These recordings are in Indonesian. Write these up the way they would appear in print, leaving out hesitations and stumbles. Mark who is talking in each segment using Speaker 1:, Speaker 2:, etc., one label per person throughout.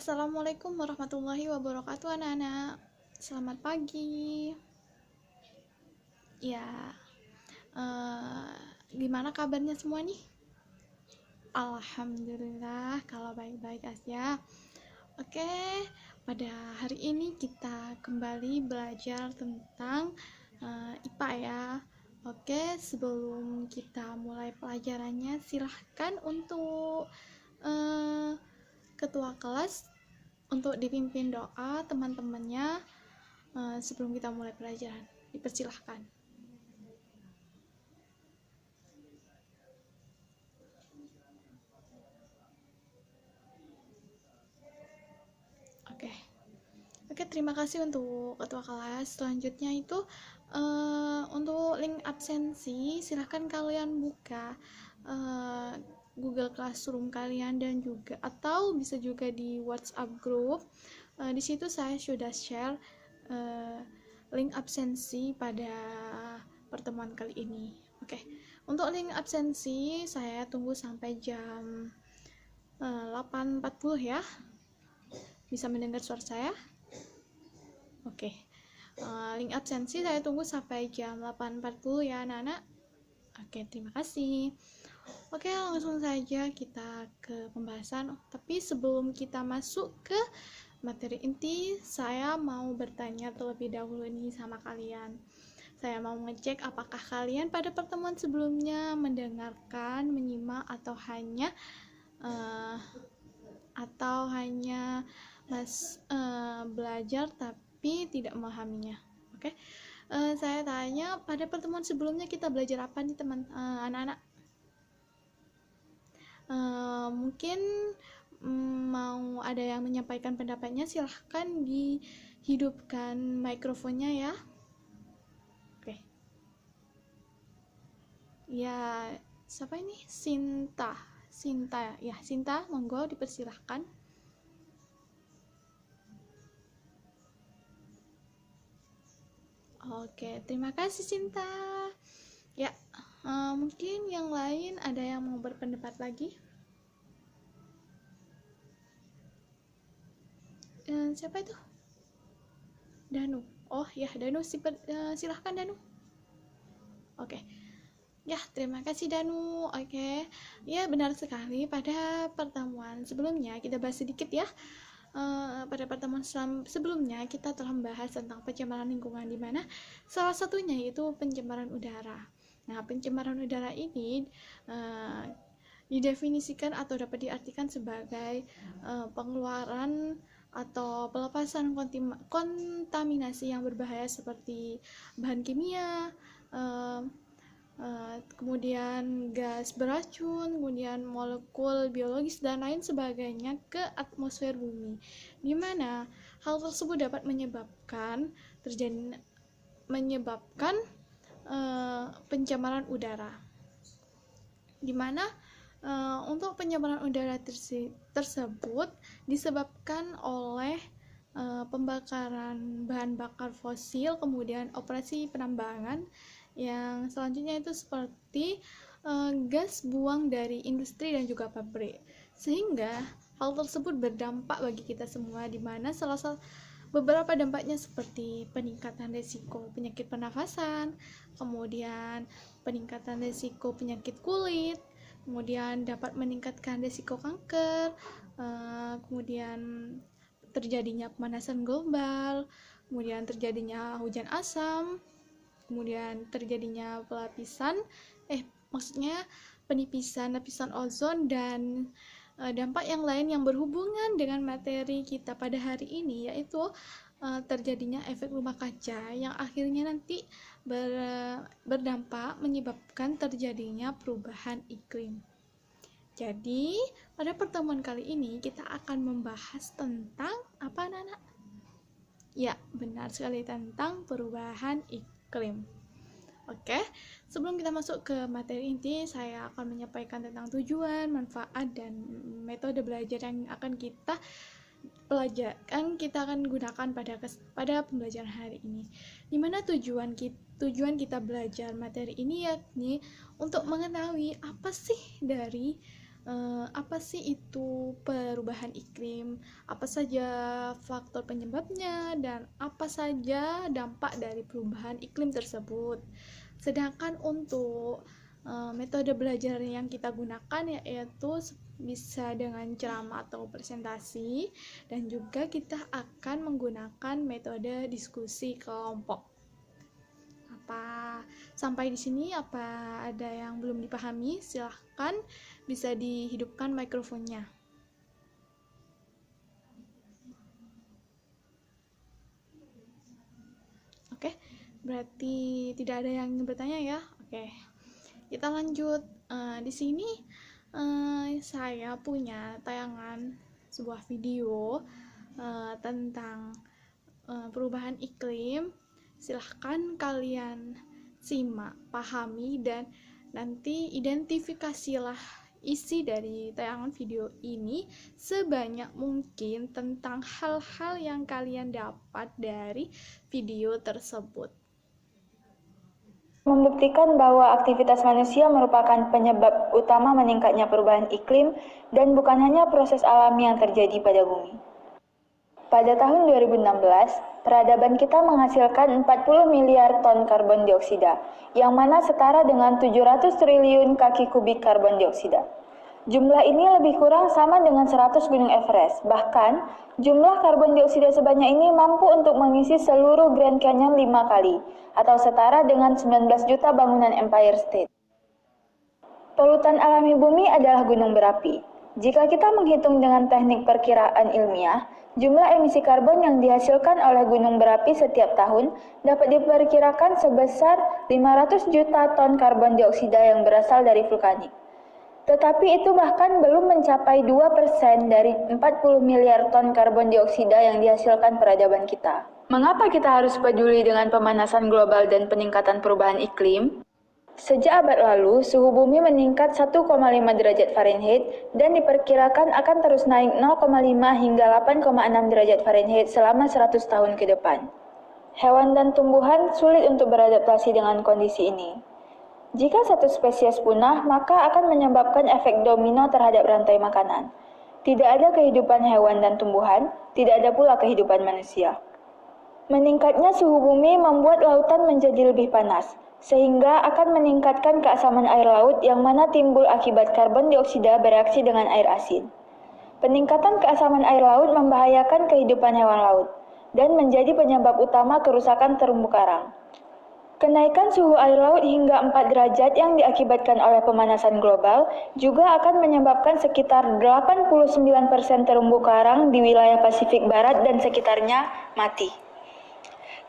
Speaker 1: Assalamualaikum warahmatullahi wabarakatuh anak-anak. Selamat pagi. Ya, gimana kabarnya semua nih? Alhamdulillah kalau baik-baik aja. Oke, pada hari ini kita kembali belajar tentang IPA ya. Oke, sebelum kita mulai pelajarannya, silahkan untuk ketua kelas untuk dipimpin doa teman-temannya sebelum kita mulai pelajaran. Dipersilahkan. Oke, terima kasih untuk ketua kelas. Selanjutnya itu untuk link absensi, silahkan kalian buka Google Classroom kalian dan juga atau bisa juga di WhatsApp group. Di situ saya sudah share link absensi pada pertemuan kali ini. Oke, untuk link absensi saya tunggu sampai jam 8.40 ya. Bisa mendengar suara saya? Oke. Link absensi saya tunggu sampai jam 8.40 ya anak-anak. Oke, terima kasih. Oke, langsung saja kita ke pembahasan. Tapi sebelum kita masuk ke materi inti, saya mau bertanya terlebih dahulu nih sama kalian. Saya mau ngecek apakah kalian pada pertemuan sebelumnya mendengarkan, menyimak, atau hanya belajar tapi tidak memahaminya. Oke. Saya tanya, pada pertemuan sebelumnya kita belajar apa nih teman anak-anak? Mungkin mau ada yang menyampaikan pendapatnya, silahkan dihidupkan mikrofonnya ya. Oke. Ya, siapa ini? Sinta ya, Sinta, monggo dipersilahkan. Oke, terima kasih Sinta. Ya, mungkin yang lain ada yang mau berpendapat lagi? Siapa itu? Danu. Oh ya, Danu, silahkan Danu. Oke. Ya, terima kasih Danu. Oke. Ya, benar sekali. Pada pertemuan sebelumnya kita bahas sedikit ya. Pada pertemuan sebelumnya kita telah membahas tentang pencemaran lingkungan, di mana salah satunya yaitu pencemaran udara. Nah, pencemaran udara ini didefinisikan atau dapat diartikan sebagai pengeluaran atau pelepasan kontaminasi yang berbahaya seperti bahan kimia, kemudian gas beracun, kemudian molekul biologis dan lain sebagainya ke atmosfer bumi, di mana hal tersebut dapat menyebabkan pencemaran udara, di mana untuk pencemaran udara tersebut disebabkan oleh pembakaran bahan bakar fosil, kemudian operasi penambangan yang selanjutnya itu seperti gas buang dari industri dan juga pabrik, sehingga hal tersebut berdampak bagi kita semua, di mana beberapa dampaknya seperti peningkatan risiko penyakit pernafasan, kemudian peningkatan risiko penyakit kulit, kemudian dapat meningkatkan risiko kanker, kemudian terjadinya pemanasan global, kemudian terjadinya hujan asam, kemudian terjadinya penipisan lapisan ozon, dan dampak yang lain yang berhubungan dengan materi kita pada hari ini, yaitu terjadinya efek rumah kaca yang akhirnya nanti berdampak menyebabkan terjadinya perubahan iklim. Jadi, pada pertemuan kali ini kita akan membahas tentang apa, anak-anak? Ya, benar sekali, tentang perubahan iklim. Oke, sebelum kita masuk ke materi inti, saya akan menyampaikan tentang tujuan, manfaat, dan metode belajar yang akan kita gunakan pada pembelajaran hari ini. Dimana tujuan kita belajar materi ini yakni untuk mengetahui apa sih dari apa sih itu perubahan iklim, apa saja faktor penyebabnya, dan apa saja dampak dari perubahan iklim tersebut. Sedangkan untuk metode belajar yang kita gunakan yaitu bisa dengan ceramah atau presentasi, dan juga kita akan menggunakan metode diskusi kelompok. Sampai di sini apa ada yang belum dipahami? Silahkan bisa dihidupkan mikrofonnya. Oke, berarti tidak ada yang ingin bertanya ya. Oke, kita lanjut. Di sini saya punya tayangan sebuah video tentang perubahan iklim. Silahkan kalian simak, pahami, dan nanti identifikasilah isi dari tayangan video ini sebanyak mungkin tentang hal-hal yang kalian dapat dari video tersebut.
Speaker 2: Membuktikan bahwa aktivitas manusia merupakan penyebab utama meningkatnya perubahan iklim dan bukan hanya proses alami yang terjadi pada bumi. Pada tahun 2016, peradaban kita menghasilkan 40 miliar ton karbon dioksida, yang mana setara dengan 700 triliun kaki kubik karbon dioksida. Jumlah ini lebih kurang sama dengan 100 gunung Everest. Bahkan, jumlah karbon dioksida sebanyak ini mampu untuk mengisi seluruh Grand Canyon 5 kali, atau setara dengan 19 juta bangunan Empire State. Polutan alami bumi adalah gunung berapi. Jika kita menghitung dengan teknik perkiraan ilmiah, jumlah emisi karbon yang dihasilkan oleh gunung berapi setiap tahun dapat diperkirakan sebesar 500 juta ton karbon dioksida yang berasal dari vulkanik. Tetapi itu bahkan belum mencapai 2% dari 40 miliar ton karbon dioksida yang dihasilkan peradaban kita. Mengapa kita harus peduli dengan pemanasan global dan peningkatan perubahan iklim? Sejak abad lalu, suhu bumi meningkat 1,5 derajat Fahrenheit dan diperkirakan akan terus naik 0,5 hingga 8,6 derajat Fahrenheit selama 100 tahun ke depan. Hewan dan tumbuhan sulit untuk beradaptasi dengan kondisi ini. Jika satu spesies punah, maka akan menyebabkan efek domino terhadap rantai makanan. Tidak ada kehidupan hewan dan tumbuhan, tidak ada pula kehidupan manusia. Meningkatnya suhu bumi membuat lautan menjadi lebih panas, sehingga akan meningkatkan keasaman air laut yang mana timbul akibat karbon dioksida bereaksi dengan air asin. Peningkatan keasaman air laut membahayakan kehidupan hewan laut dan menjadi penyebab utama kerusakan terumbu karang. Kenaikan suhu air laut hingga 4 derajat yang diakibatkan oleh pemanasan global juga akan menyebabkan sekitar 89% terumbu karang di wilayah Pasifik Barat dan sekitarnya mati.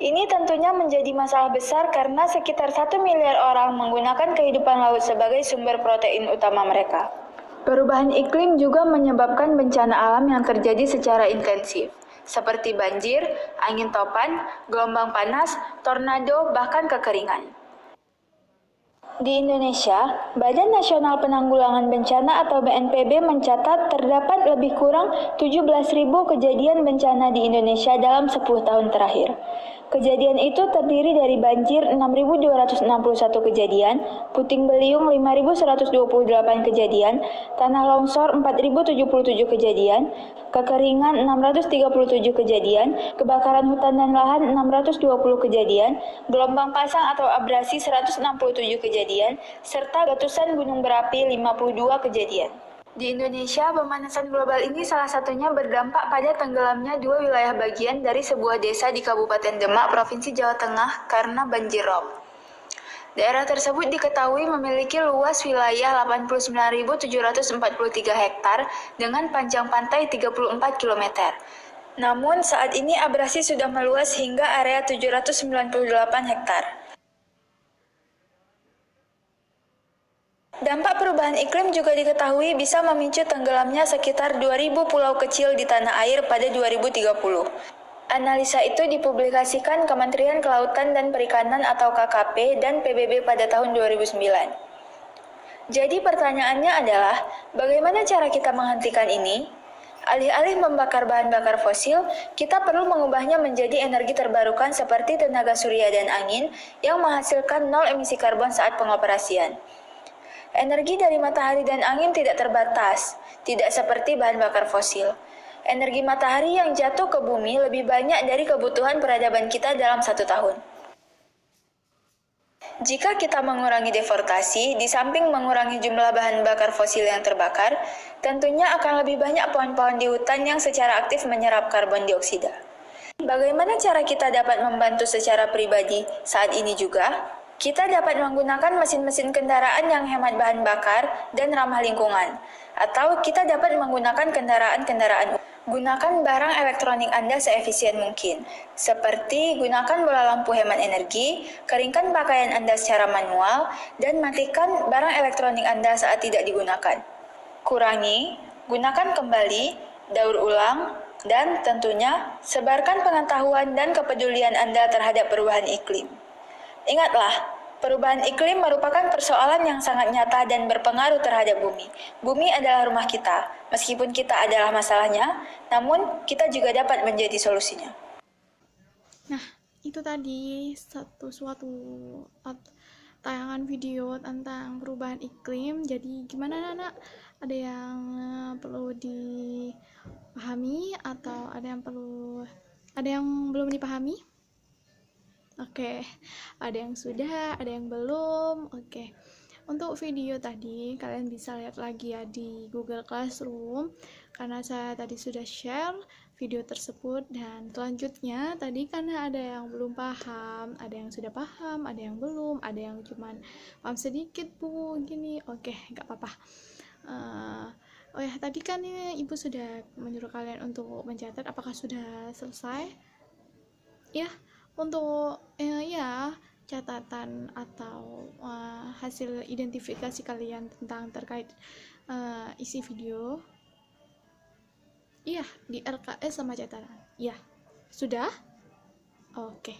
Speaker 2: Ini tentunya menjadi masalah besar karena sekitar 1 miliar orang menggunakan kehidupan laut sebagai sumber protein utama mereka. Perubahan iklim juga menyebabkan bencana alam yang terjadi secara intensif, seperti banjir, angin topan, gelombang panas, tornado, bahkan kekeringan. Di Indonesia, Badan Nasional Penanggulangan Bencana atau BNPB mencatat terdapat lebih kurang 17.000 kejadian bencana di Indonesia dalam 10 tahun terakhir. Kejadian itu terdiri dari banjir 6.261 kejadian, puting beliung 5.128 kejadian, tanah longsor 4.077 kejadian, kekeringan 637 kejadian, kebakaran hutan dan lahan 620 kejadian, gelombang pasang atau abrasi 167 kejadian, serta letusan gunung berapi 52 kejadian. Di Indonesia, pemanasan global ini salah satunya berdampak pada tenggelamnya 2 wilayah bagian dari sebuah desa di Kabupaten Demak, Provinsi Jawa Tengah karena banjir rob. Daerah tersebut diketahui memiliki luas wilayah 89.743 hektar dengan panjang pantai 34 km. Namun saat ini abrasi sudah meluas hingga area 798 hektar. Dampak perubahan iklim juga diketahui bisa memicu tenggelamnya sekitar 2.000 pulau kecil di tanah air pada 2030. Analisa itu dipublikasikan Kementerian Kelautan dan Perikanan atau KKP dan PBB pada tahun 2009. Jadi pertanyaannya adalah, bagaimana cara kita menghentikan ini? Alih-alih membakar bahan bakar fosil, kita perlu mengubahnya menjadi energi terbarukan seperti tenaga surya dan angin yang menghasilkan nol emisi karbon saat pengoperasian. Energi dari matahari dan angin tidak terbatas, tidak seperti bahan bakar fosil. Energi matahari yang jatuh ke bumi lebih banyak dari kebutuhan peradaban kita dalam 1 tahun. Jika kita mengurangi deforestasi, di samping mengurangi jumlah bahan bakar fosil yang terbakar, tentunya akan lebih banyak pohon-pohon di hutan yang secara aktif menyerap karbon dioksida. Bagaimana cara kita dapat membantu secara pribadi saat ini juga? Kita dapat menggunakan mesin-mesin kendaraan yang hemat bahan bakar dan ramah lingkungan, atau kita dapat menggunakan kendaraan-kendaraan. Gunakan barang elektronik Anda seefisien mungkin, seperti gunakan bola lampu hemat energi, keringkan pakaian Anda secara manual, dan matikan barang elektronik Anda saat tidak digunakan. Kurangi, gunakan kembali, daur ulang, dan tentunya sebarkan pengetahuan dan kepedulian Anda terhadap perubahan iklim. Ingatlah, perubahan iklim merupakan persoalan yang sangat nyata dan berpengaruh terhadap bumi. Bumi adalah rumah kita. Meskipun kita adalah masalahnya, namun kita juga dapat menjadi solusinya.
Speaker 1: Nah, itu tadi suatu tayangan video tentang perubahan iklim. Jadi gimana anak? Ada yang perlu dipahami atau ada yang belum dipahami? Oke, ada yang sudah, ada yang belum. Oke. Untuk video tadi kalian bisa lihat lagi ya di Google Classroom karena saya tadi sudah share video tersebut. Dan selanjutnya tadi karena ada yang belum paham, ada yang sudah paham, ada yang belum, ada yang cuman paham sedikit bu gini. Oke, nggak apa-apa. Oh ya, tadi kan ini ibu sudah menyuruh kalian untuk mencatat. Apakah sudah selesai? Ya, untuk ya catatan atau hasil identifikasi kalian tentang terkait isi video. Iya, di RKS sama catatan. Iya, sudah? Oke.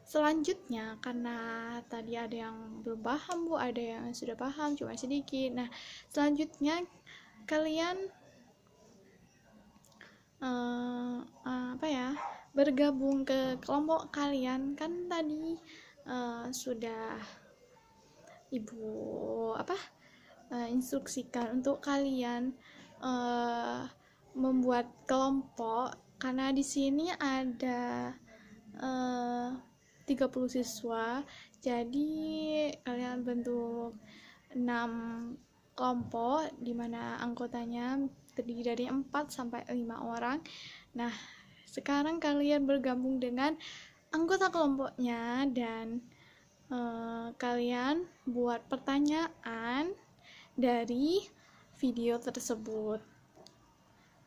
Speaker 1: Selanjutnya, karena tadi ada yang belum paham bu, ada yang sudah paham cuma sedikit. Nah, selanjutnya kalian bergabung ke kelompok kalian. Kan tadi sudah ibu instruksikan untuk kalian membuat kelompok, karena di sini ada 30 siswa. Jadi kalian bentuk 6 kelompok di mana anggotanya terdiri dari 4 sampai 5 orang. Nah, sekarang kalian bergabung dengan anggota kelompoknya dan kalian buat pertanyaan dari video tersebut.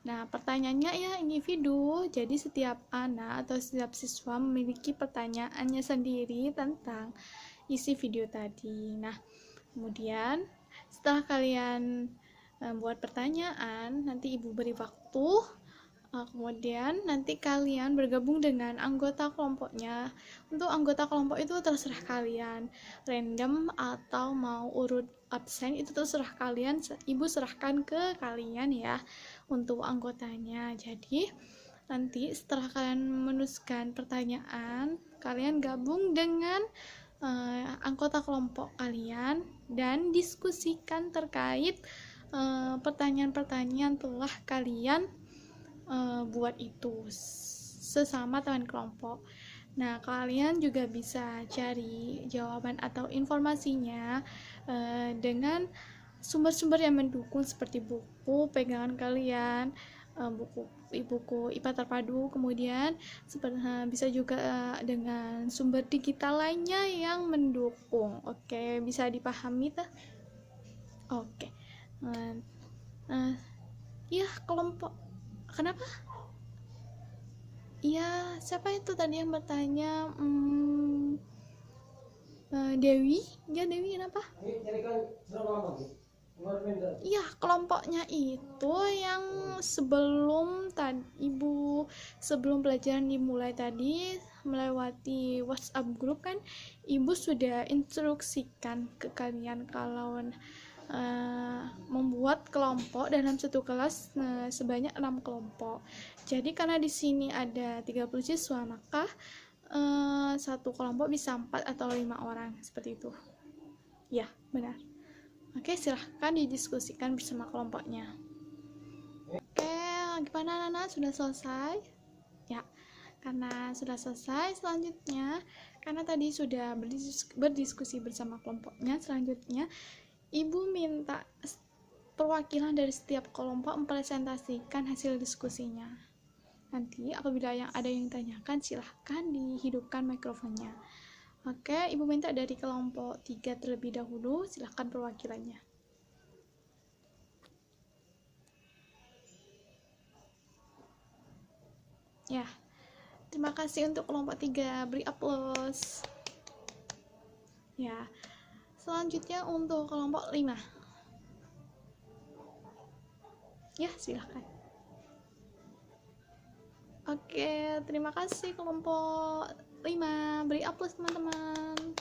Speaker 1: Nah, pertanyaannya ya individu, jadi setiap anak atau setiap siswa memiliki pertanyaannya sendiri tentang isi video tadi. Nah, kemudian setelah kalian buat pertanyaan, nanti ibu beri waktu, kemudian nanti kalian bergabung dengan anggota kelompoknya. Untuk anggota kelompok itu terserah kalian, random atau mau urut absen itu terserah kalian, ibu serahkan ke kalian ya untuk anggotanya. Jadi nanti setelah kalian menuliskan pertanyaan, kalian gabung dengan anggota kelompok kalian dan diskusikan terkait pertanyaan-pertanyaan telah kalian buat itu sesama teman kelompok. Nah, kalian juga bisa cari jawaban atau informasinya dengan sumber-sumber yang mendukung seperti buku pegangan kalian, buku IPA terpadu, kemudian bisa juga dengan sumber digital lainnya yang mendukung. Oke, bisa dipahami tak? Oke. Ya, kelompok. Kenapa? Iya, siapa itu tadi yang bertanya? Dewi? Ya, Dewi kenapa? Iya, kelompoknya itu yang sebelum pelajaran dimulai tadi melewati WhatsApp grup kan, ibu sudah instruksikan ke kalian kalau membuat kelompok dalam satu kelas sebanyak 6 kelompok. Jadi karena di sini ada 30 siswa, maka satu kelompok bisa 4 atau 5 orang seperti itu. Ya, benar. Oke, silahkan didiskusikan bersama kelompoknya. Oke, gimana anak-anak? Sudah selesai? Ya, karena sudah selesai, selanjutnya karena tadi sudah berdiskusi bersama kelompoknya, selanjutnya Ibu minta perwakilan dari setiap kelompok mempresentasikan hasil diskusinya. Nanti apabila ada yang ditanyakan, silahkan dihidupkan mikrofonnya. Oke, Ibu minta dari kelompok 3 terlebih dahulu, silahkan perwakilannya. Ya, terima kasih untuk kelompok 3, beri aplaus. Ya, selanjutnya untuk kelompok 5. Ya, silahkan. Oke, terima kasih kelompok 5, beri aplaus teman-teman.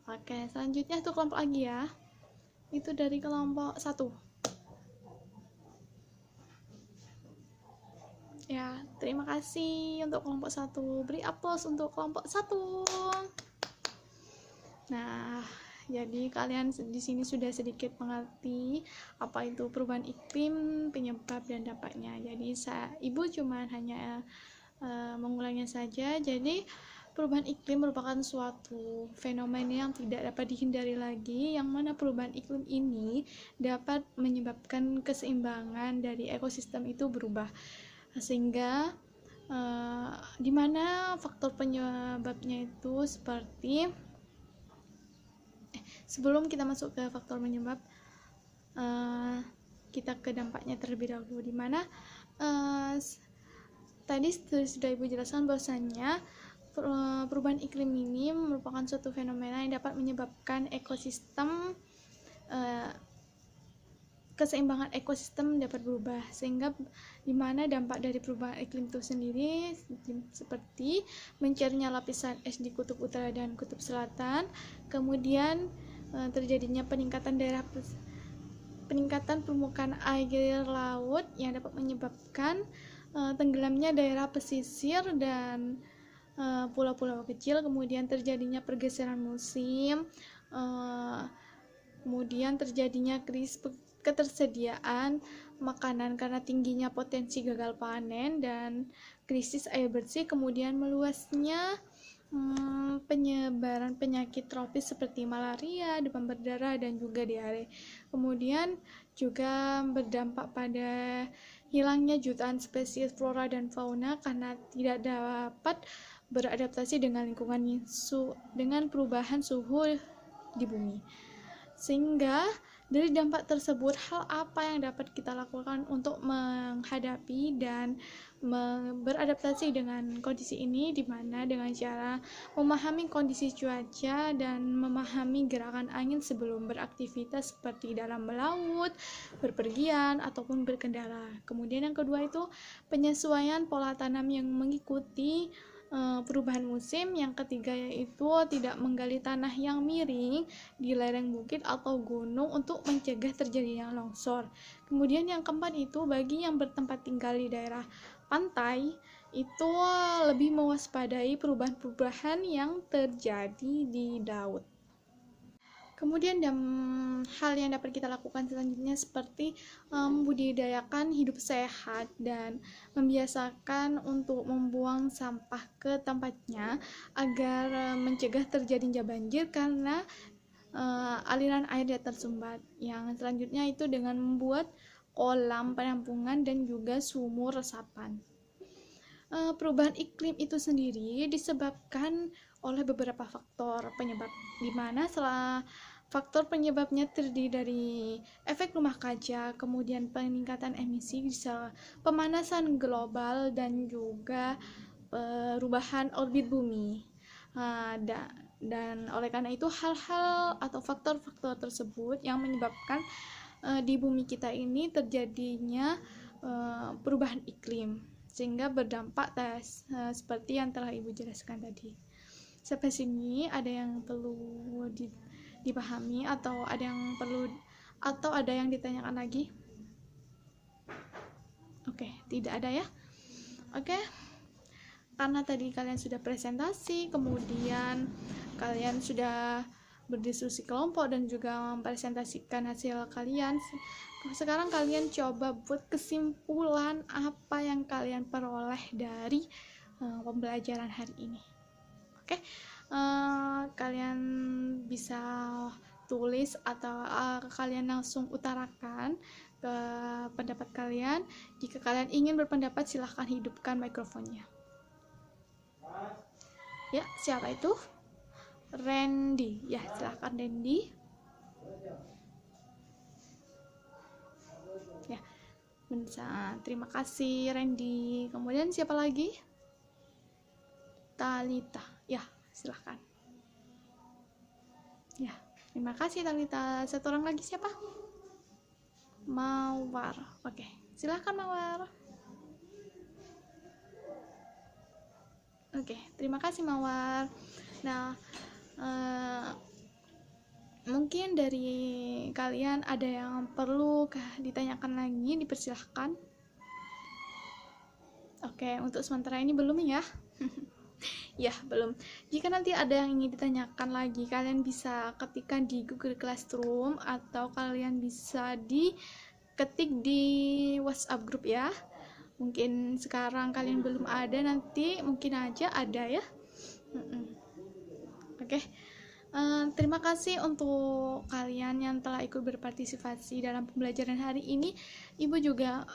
Speaker 1: Oke, selanjutnya itu kelompok lagi ya. Itu dari kelompok 1. Ya, terima kasih untuk kelompok 1. Beri aplaus untuk kelompok 1. Nah, jadi kalian di sini sudah sedikit mengerti apa itu perubahan iklim, penyebab dan dampaknya. Jadi Ibu cuma hanya mengulangnya saja. Jadi perubahan iklim merupakan suatu fenomena yang tidak dapat dihindari lagi, yang mana perubahan iklim ini dapat menyebabkan keseimbangan dari ekosistem itu berubah, sehingga di mana faktor penyebabnya itu seperti sebelum kita masuk ke faktor penyebab, kita ke dampaknya terlebih dahulu, di mana tadi sudah Ibu jelaskan bahwasanya perubahan iklim ini merupakan suatu fenomena yang dapat menyebabkan ekosistem keseimbangan ekosistem dapat berubah, sehingga dimana dampak dari perubahan iklim itu sendiri seperti mencairnya lapisan es di kutub utara dan kutub selatan, kemudian terjadinya peningkatan permukaan air laut yang dapat menyebabkan tenggelamnya daerah pesisir dan pulau-pulau kecil, kemudian terjadinya pergeseran musim, kemudian terjadinya krisis ketersediaan makanan karena tingginya potensi gagal panen dan krisis air bersih, kemudian meluasnya penyebaran penyakit tropis seperti malaria, demam berdarah, dan juga diare. Kemudian juga berdampak pada hilangnya jutaan spesies flora dan fauna karena tidak dapat beradaptasi dengan lingkungan dengan perubahan suhu di bumi. Sehingga dari dampak tersebut, hal apa yang dapat kita lakukan untuk menghadapi dan beradaptasi dengan kondisi ini, di mana dengan cara memahami kondisi cuaca dan memahami gerakan angin sebelum beraktivitas seperti dalam melaut, berpergian, ataupun berkendara. Kemudian yang kedua itu penyesuaian pola tanam yang mengikuti perubahan musim. Yang ketiga yaitu tidak menggali tanah yang miring di lereng bukit atau gunung untuk mencegah terjadinya longsor. Kemudian yang keempat itu bagi yang bertempat tinggal di daerah pantai itu lebih mewaspadai perubahan-perubahan yang terjadi di laut. Kemudian hal yang dapat kita lakukan selanjutnya seperti membudidayakan hidup sehat dan membiasakan untuk membuang sampah ke tempatnya agar mencegah terjadinya banjir karena aliran air yang tersumbat. Yang selanjutnya itu dengan membuat kolam penampungan dan juga sumur resapan. Perubahan iklim itu sendiri disebabkan oleh beberapa faktor penyebab, di mana faktor penyebabnya terdiri dari efek rumah kaca, kemudian peningkatan emisi, pemanasan global, dan juga perubahan orbit bumi. Dan oleh karena itu hal-hal atau faktor-faktor tersebut yang menyebabkan di bumi kita ini terjadinya perubahan iklim, sehingga berdampak seperti yang telah Ibu jelaskan tadi. Sampai sini ada yang perlu dipahami atau ada yang ditanyakan lagi? Oke, tidak ada ya. Oke. Karena tadi kalian sudah presentasi, kemudian kalian sudah berdiskusi kelompok dan juga mempresentasikan hasil kalian. Sekarang kalian coba buat kesimpulan apa yang kalian peroleh dari pembelajaran hari ini. Oke, kalian bisa tulis atau kalian langsung utarakan ke pendapat kalian. Jika kalian ingin berpendapat, silahkan hidupkan mikrofonnya. Ya, siapa itu? Randy. Ya, silahkan Randy. Ya, bisa. Terima kasih Randy. Kemudian siapa lagi? Talita. Ya, silahkan. Ya, terima kasih Talita. Satu orang lagi siapa? Mawar. Oke, silahkan Mawar. Oke, terima kasih Mawar. Nah, mungkin dari kalian ada yang perlu ditanyakan lagi, dipersilahkan. Oke, untuk sementara ini belum ya. Ya, belum. Jika nanti ada yang ingin ditanyakan lagi, kalian bisa ketikkan di Google Classroom atau kalian bisa diketik di WhatsApp group ya. Mungkin sekarang kalian belum ada, nanti mungkin aja ada ya. Oke. Terima kasih untuk kalian yang telah ikut berpartisipasi dalam pembelajaran hari ini. Ibu juga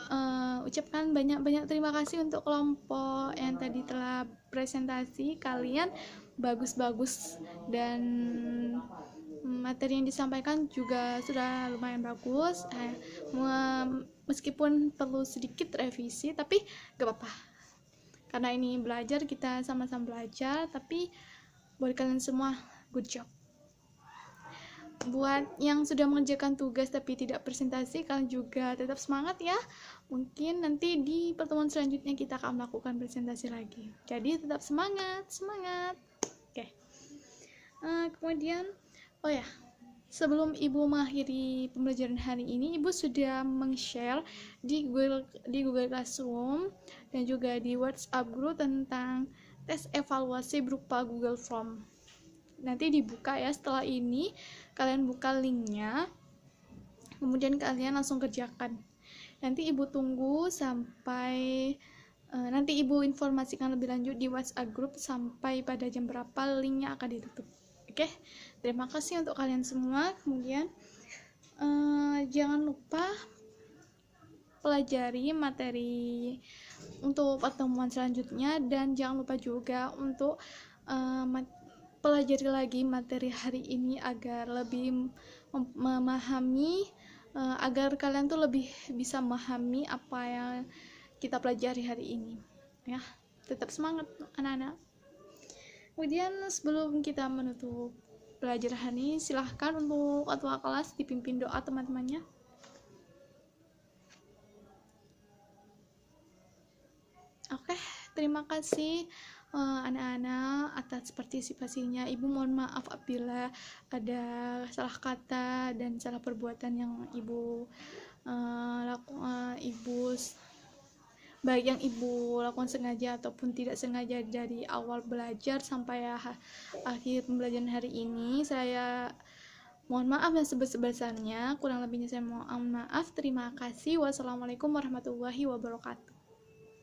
Speaker 1: ucapkan banyak-banyak terima kasih untuk kelompok yang tadi telah presentasi. Kalian bagus-bagus dan materi yang disampaikan juga sudah lumayan bagus. Meskipun perlu sedikit revisi, tapi gak apa-apa. Karena ini belajar, kita sama-sama belajar, tapi buat kalian semua, good job. Buat yang sudah mengerjakan tugas tapi tidak presentasi, kalian juga tetap semangat ya. Mungkin nanti di pertemuan selanjutnya kita akan melakukan presentasi lagi. Jadi tetap semangat. Oke. Kemudian, oh ya, sebelum Ibu mengakhiri pembelajaran hari ini, Ibu sudah meng-share di Google Classroom dan juga di WhatsApp group tentang tes evaluasi berupa Google Form. Nanti dibuka ya, setelah ini kalian buka linknya, kemudian kalian langsung kerjakan. Nanti Ibu tunggu sampai nanti Ibu informasikan lebih lanjut di WhatsApp group sampai pada jam berapa linknya akan ditutup. Oke, terima kasih untuk kalian semua. Kemudian jangan lupa pelajari materi untuk pertemuan selanjutnya, dan jangan lupa juga untuk pelajari lagi materi hari ini agar lebih memahami, agar kalian tuh lebih bisa memahami apa yang kita pelajari hari ini ya. Tetap semangat anak-anak. Kemudian sebelum kita menutup pelajaran hari ini, silahkan untuk ketua kelas dipimpin doa teman-temannya. Oke, terima kasih anak-anak atas partisipasinya. Ibu mohon maaf apabila ada salah kata dan salah perbuatan yang Ibu baik yang Ibu lakukan sengaja ataupun tidak sengaja dari awal belajar sampai akhir pembelajaran hari ini. Saya mohon maaf yang sebesar-besarnya, kurang lebihnya saya mohon maaf. Terima kasih. Wassalamualaikum warahmatullahi wabarakatuh.